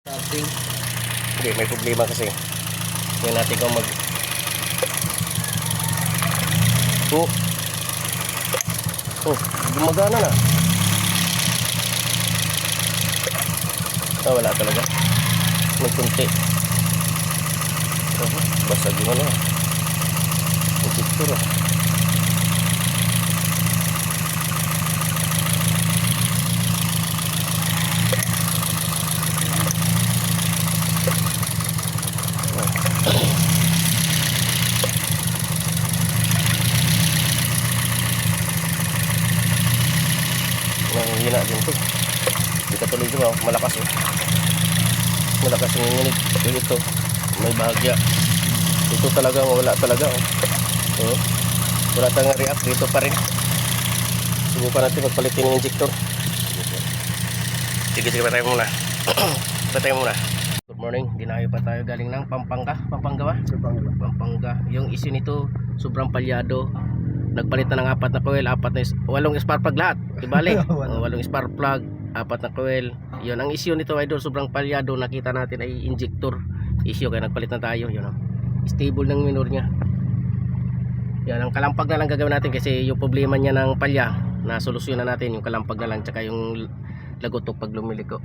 Starting. Hindi, may problema kasi. Tingnan natin kung mag... Oh, gumagana na. Wala talaga. May kunti. Basag yung ano. Injector ah. Nanghihina din to. Hindi katuloy ito, malakas eh. Malakas yung nginig. Ito, may bahagya. Ito talaga, wala talaga oh. Wala tayong react, dito pa rin. Subukan natin magpalitin yung injector. Sige, patay muna. Patay muna. Good morning, dinayo pa tayo galing ng Pampanga ba? Pampanga. Yung issue nito, sobrang palyado. Nagpalit na ng 4 na coil, 8 spark plug lahat. Ibalik. 8 spark plug, 4 na coil. Yun, ang issue nito idol, sobrang palyado. Nakita natin ay injector issue, kaya nagpalit na tayo. Yun, stable ng minor niya. Yan, ang kalampag na lang gagawin natin kasi yung problema niya ng palya, na solusyonan natin yung kalampag na lang tsaka yung lagotok pag lumiliko.